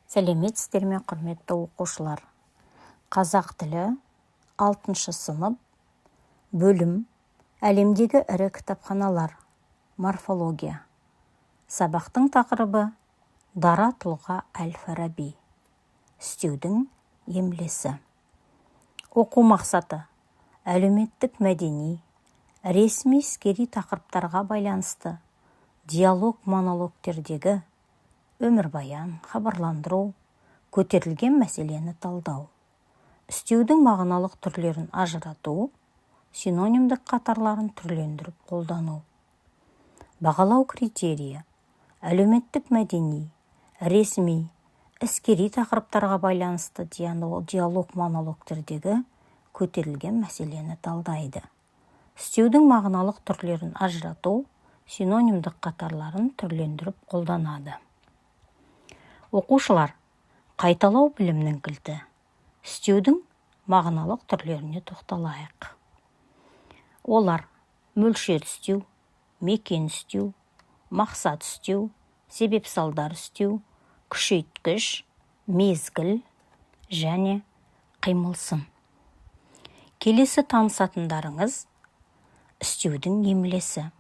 Сәлеметсіздер ме, құрметті оқушылар. Қазақ тілі 6 сынып, бөлім, әлемдегі ірі кітапханалар, морфология. Сабақтың тақырыбы дара тұлға Әл-Фараби. Үстеудің емлесі. Оқу мақсаты: әлеуметтік мәдени, ресми іскери тақырыптарға байланысты диалог-монологтердегі өмірбаян, хабарландыру, көтерілген мәселені талдау. Үстеудің мағыналық түрлерін ажырату, синонимдік қатарларын түрлендіріп қолдану. Бағалау критерийі: әлеуметтік мәдени, ресми, іскери тақырыптарға байланысты диалог-монологтердегі көтерілген мәселені талдайды. Үстеудің мағыналық түрлерін ажырату, синонимдік қатарларын түрлендіріп қолданады. Оқушылар, қайталау білімнің кілті. Үстеудің мағыналық түрлеріне тоқталайық. Олар: мөлшер үстеу, мекен үстеу, мақсат үстеу, себеп-салдар үстеу, күшейткіш, мезгіл және қимыл-сын. Келесі танысатындарыңыз: үстеудің емлесі.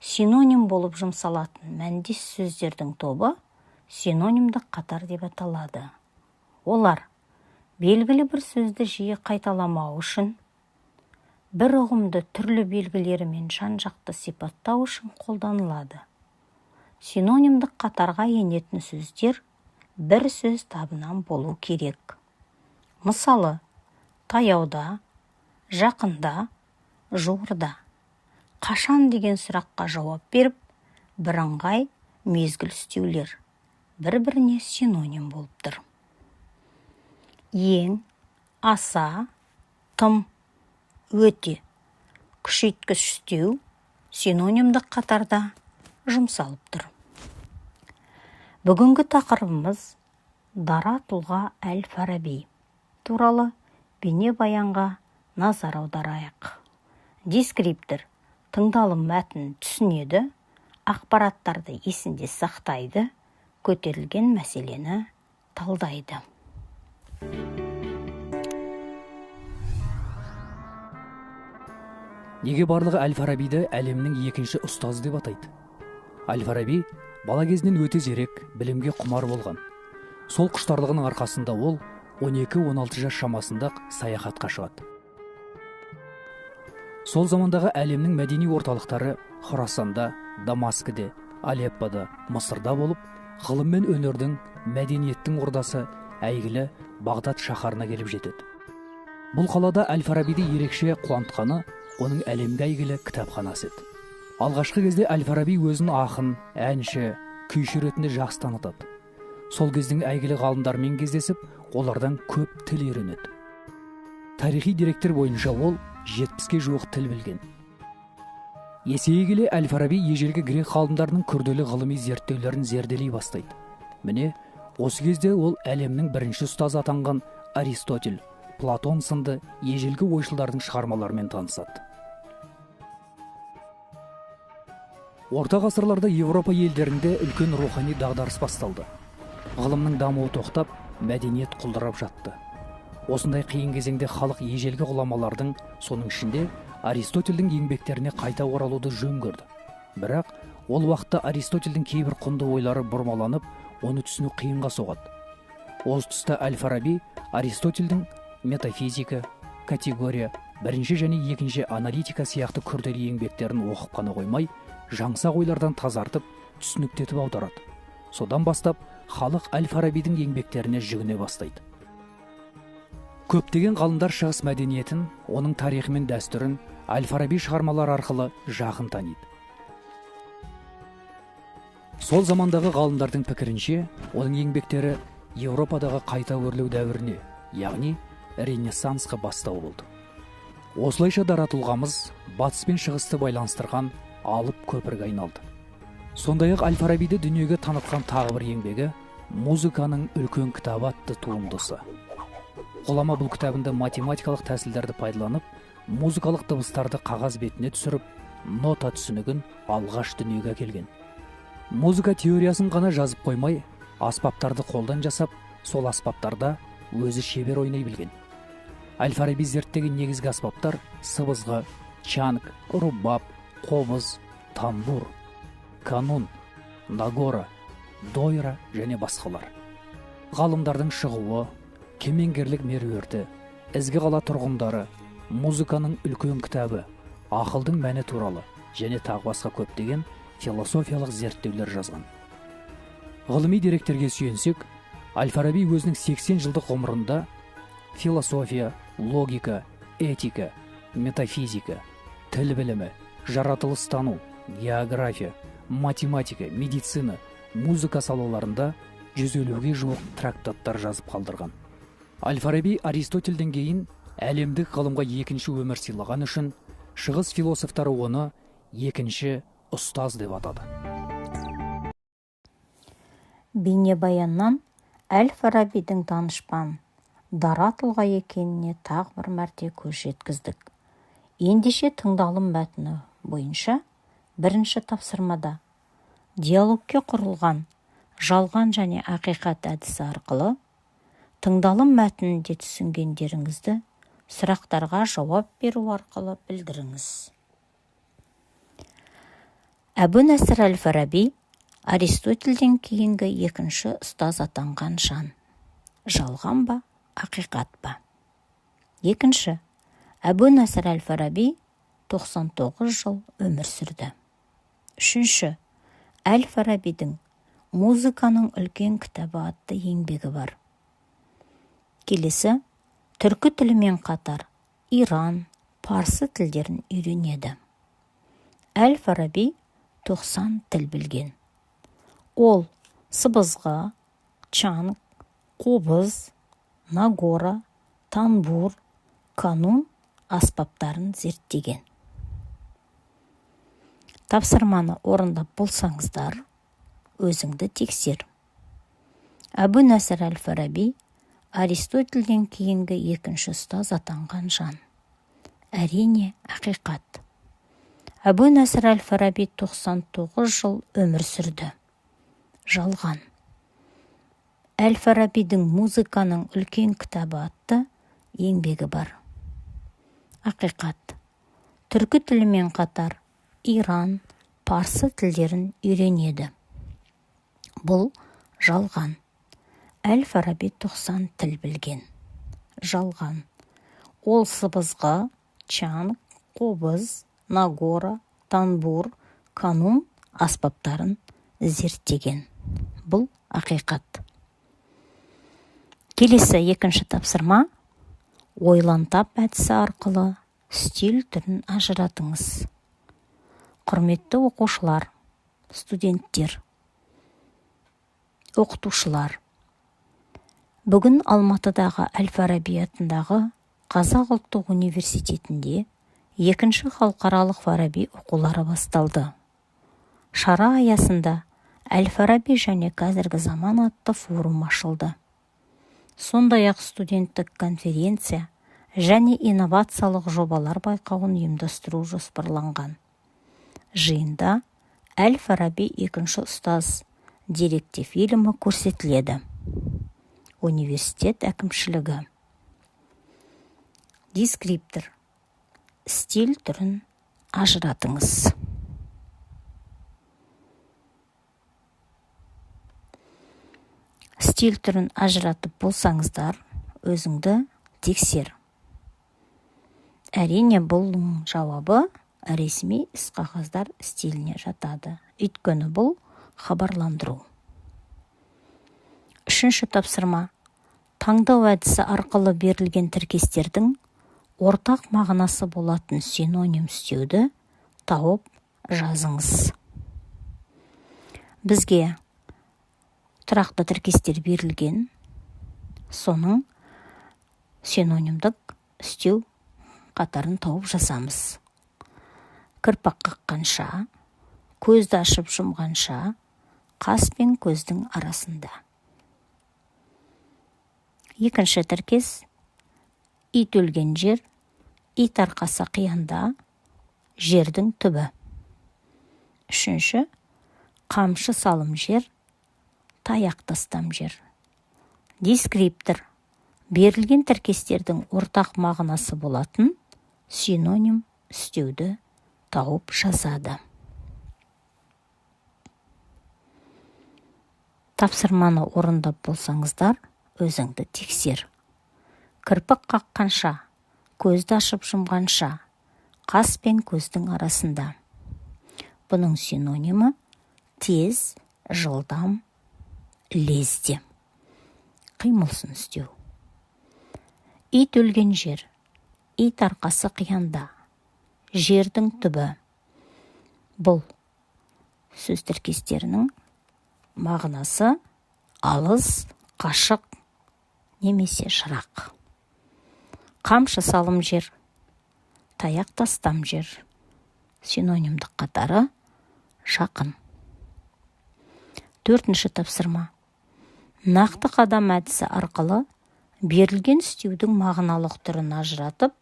Синоним болып жұмсалатын мәндес сөздердің тобы синонимдік қатар деп аталады. Олар белгілі бір сөзді жиі қайталамау үшін, бір ұғымды түрлі белгілерімен жан-жақты сипаттау үшін қолданылады. Синонимдік қатарға енетін сөздер бір сөз табынан болу керек. Мысалы, таяуда, жақында, жуырда. Қашан деген сұраққа жауап беріп, бірыңғай мезгіл үстеулер бір-біріне синоним болып тұр. Ең, аса, тым, өте, күшейткіш үстеу синонимдік қатарда жұмсалып тұр. Бүгінгі тақырыбымыз дара тұлға Әл-Фараби туралы бейнебаянға назар аударайық. Дескриптор тыңдалым мәтінін түсінеді, ақпараттарды есінде сақтайды, көтерілген мәселені талдайды. Неге барлығы Әл-Фарабиді әлемнің екінші ұстазы деп атайды? Әл-Фараби бала кезінен өте зерек, білімге құмар болған. Сол құштарлығының арқасында ол 12-16 жас шамасында саяхатқа шығады. Сол замандағы әлемнің мәдени орталықтары Хорасанда, Дамаскіде, Алеппода, Мысырда болып, ғылым мен өнердің, мәдениеттің ордасы әйгілі Бағдат шаһарына келіп жетеді. Бұл қалада Әл-Фарабиді ерекше қуантқаны оның әлемге әйгілі кітапханасы еді. Алғашқы кезде Әл-Фараби өзін ақын, әнші, күйші ретінде жақсы танытады. Сол кездің әйгілі ғалымдармен кездесіп, олардан көп тіл үйренеді. Тарихи деректер бойынша ол 70-ге жуық тіл білген. Есейе келе Әл-Фараби ежелгі грек ғалымдарының күрделі ғылыми зерттеулерін зерделей бастайды. Міне, осы кезде ол әлемнің бірінші ұстазы атанған Аристотель, Платон сынды ежелгі ойшылдардың шығармаларымен танысады. Орта ғасырларда Европа елдерінде үлкен рухани дағдарыс басталды. Ғылымның дамуы тоқтап, мәдениет құлдырап жатты. Осындай қиын кезеңде халық ежелгі ғұламалардың, соның ішінде Аристотельдің еңбектеріне қайта оралуды жөн көрді. Бірақ ол уақытта Аристотельдің кейбір құнды ойлары бұрмаланып, оны түсіну қиынға соғады. Осы тұста Әл-Фараби Аристотельдің метафизика, категория, бірінші және екінші аналитика сияқты күрделі еңбектерін оқып қана қоймай, жаңсақ ойлардан тазартып, түсініктетіп аударады. Содан бастап, халық Әл-Фарабидің еңбектеріне жүгіне бастайды. Көптеген ғалымдар шығыс мәдениетін, оның тарихы мен дәстүрін Әл-Фараби шығармалар арқылы жақын таниды. Сол замандағы ғалымдардың пікірінше, оның еңбектері Еуропадағы қайта өрлеу дәуіріне, яғни Ренессансқа бастау болды. Осылайша дара тұлғамыз батыс пен шығысты байланыстырған алып көпірге айналды. Сондай-ақ Әл-Фарабиді дүниеге танытқан тағы бір еңбегі «Музыканың үлкен кітабы» атты туындысы. Ғұлама бұл кітабында математикалық тәсілдерді пайдаланып, музыкалық дыбыстарды қағаз бетіне түсіріп, нота түсінігін алғаш дүниеге келген. Музыка теориясын ғана жазып қоймай, аспаптарды қолдан жасап, сол аспаптарда өзі шебер ойнай білген. Әл-Фараби зерттеген негізгі аспаптар сыбызғы, чанг, рубаб, қобыз, тамбур, канун, нагора, дойра және басқалар. Ғалымдардың шығуы, кемеңгерлік меруерті, ізгі қала тұрғындары, музыканың үлкен кітабы, ақылдың мәні туралы және тағы басқа көптеген философиялық зерттеулер жазған. Ғылыми деректерге сүйенсек, Әл-Фараби өзінің 80 жылдық ғұмырында философия, логика, этика, метафизика, тіл білімі, жаратылыстану, география, математика, медицина, музыка салаларында 150-ге жуық трактаттар жазып қалдырған. Әл-Фараби Аристотельден кейін әлемдік ғылымға екінші өмір сыйлаған үшін шығыс философтары оны екінші ұстаз деп атады. Бейнебаяннан Әл-Фарабидің данышпан, дара тұлға екеніне тағы бір мәрте көз жеткіздік. Ендеше тыңдалым мәтіні бойынша бірінші тапсырмада диалогке құрылған жалған және ақиқат әдісі арқылы тыңдалым мәтінінде түсінгендеріңізді сұрақтарға жауап беру арқылы білдіріңіз. Әбу Насыр Әл-Фараби Аристотельден кейінгі екінші ұстаз атанған жан. Жалған ба, ақиқат па? Екінші, Әбу Насыр Әл-Фараби 99 жыл өмір сүрді. Үшінші, Әл-Фарабидің музыканың үлкен кітабы атты еңбегі бар. Келесі, түркі тілімен қатар Иран, парсы тілдерін үйренеді. Әл-Фараби 90 тіл білген. Ол сыбызғы, чанг, қобыз, нагора, танбур, канун аспаптарын зерттеген. Тапсырманы орындап болсаңыздар, өзіңді тексер. Әбу Насыр Әл-Фараби Аристотельден кейінгі екінші ұстаз атанған жан. Әрине, ақиқат. Әбу Насыр Әл-Фараби 99 жыл өмір сүрді. Жалған. Әл-Фарабидің музыканың үлкен кітабы атты еңбегі бар. Ақиқат. Түркі тілімен қатар Иран, парсы тілдерін үйренеді. Бұл жалған. Әл-Фараби 90 тіл білген. Жалған. Ол сыбызғы, чанг, қобыз, нагора, танбур, канун аспаптарын зерттеген. Бұл ақиқат. Келесі екінші тапсырма, ойлантап әдісі арқылы стиль түрін ажыратыңыз. Құрметті оқушылар, студенттер, оқытушылар. Бүгін Алматыдағы Әл-Фараби атындағы Қазақ ұлттық университетінде екінші халықаралық Фараби оқулары басталды. Шара аясында Әл-Фараби және қазіргі заман атты форум ашылды. Сондай-ақ студенттік конференция және инновациялық жобалар байқауын ұйымдастыру жоспарланған. Жиында Әл-Фараби екінші ұстаз деректі фильмі көрсетіледі. Университет әкімшілігі. Дескриптор. Стиль түрін ажыратыңыз. Стиль түрін ажыратып болсаңыздар, өзіңді тексер. Әрине, бұл жауабы ресми іс-қағаздар стиліне жатады. Өйткені бұл хабарландыру. Үшінші тапсырма. Таңдау әдісі арқылы берілген тіркестердің ортақ мағынасы болатын синоним стеуді тауып жазыңыз. Бізге тұрақты тіркестер берілген, соның синонимдік стеу қатарын тауып жазамыз. Кірпік қаққанша, көзді ашып жұмғанша, қас пен көздің арасында. Екінші тіркес, ит өлген жер, ит арқасы қиянда, жердің түбі. Үшінші, қамшы салым жер, таяқ тастам жер. Дескриптор берілген тіркестердің ортақ мағынасы болатын синоним үстеуді тауып жазады. Тапсырманы орындап болсаңыздар, өзіңді тексер. Кірпік қаққанша, көзді ашып жұмғанша, қас пен көздің арасында. Бұның синонимі тез, жылдам, лезде. Қимылсын істеу. Ит өлген жер, ит арқасы қиянда, жердің түбі. Бұл сөз тіркестерінің мағынасы алыс, қашық немесе шырақ. Қамшы салым жер, таяқ тастам жер. Синонимдік қатары жақын. 4-ші тапсырма. Нақты қадам әдісі арқылы берілген үстеудің мағыналық түрін ажыратып,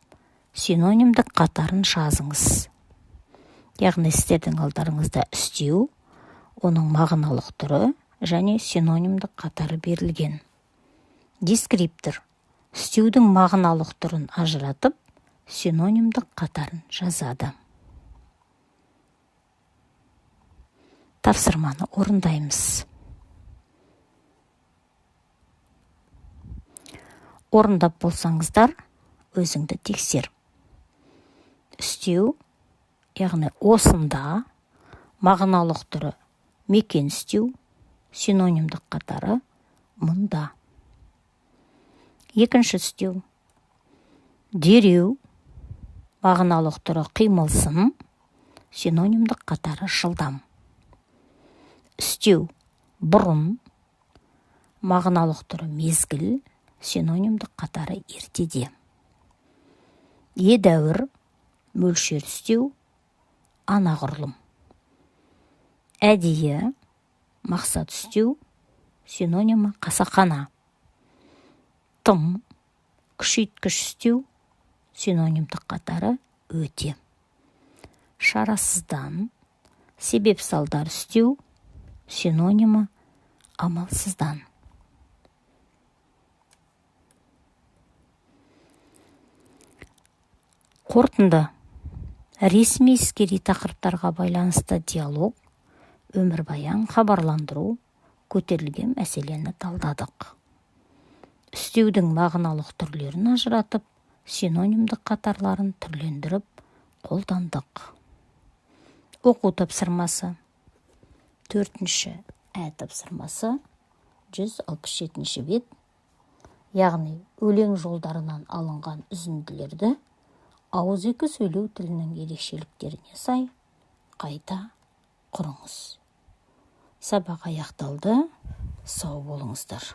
синонимдік қатарын жазыңыз. Яғни сіздердің алдарыңызда үстеу, оның мағыналық түрі және синонимдік қатары берілген. Дескриптор үстеудің мағыналық түрін ажыратып, синонимдік қатарын жазады. Тапсырманы орындаймыз. Орындап болсаңыздар, өзіңді тексер. Үстеу, яғни осында, мағыналық түрі мекен үстеу, синонимдік қатары мұнда. 2-ші үстеу. Дереу, мағыналық түрі қимылсын, синонимдік қатары жылдам. Үстеу, бұрын, мағыналық түрі мезгіл, синонимдік қатары ертеде. Едәуір, мөлшер үстеу, анағұрлым. Әдейі, мақсат үстеу, синонимі қасақана. Тым, күшейткіш үстеу, синонимдік қатары өте. Шарасыздан, себеп салдар үстеу, синонимі амалсыздан. Қорытынды. Ресми іскери тақырыптарға байланысты диалог, өмірбаян, хабарландыру, көтерілген мәселені талдадық. Үстеудің мағыналық түрлерін ажыратып, синонимдік қатарларын түрлендіріп қолдандық. Оқу тапсырмасы. 4-ші тапсырмасы 167-ші бет. Яғни өлең жолдарынан алынған үзінділерді ауызекі сөйлеу тілінің ерекшеліктеріне сай қайта құрыңыз. Сабақ аяқталды. Сау болыңыздар.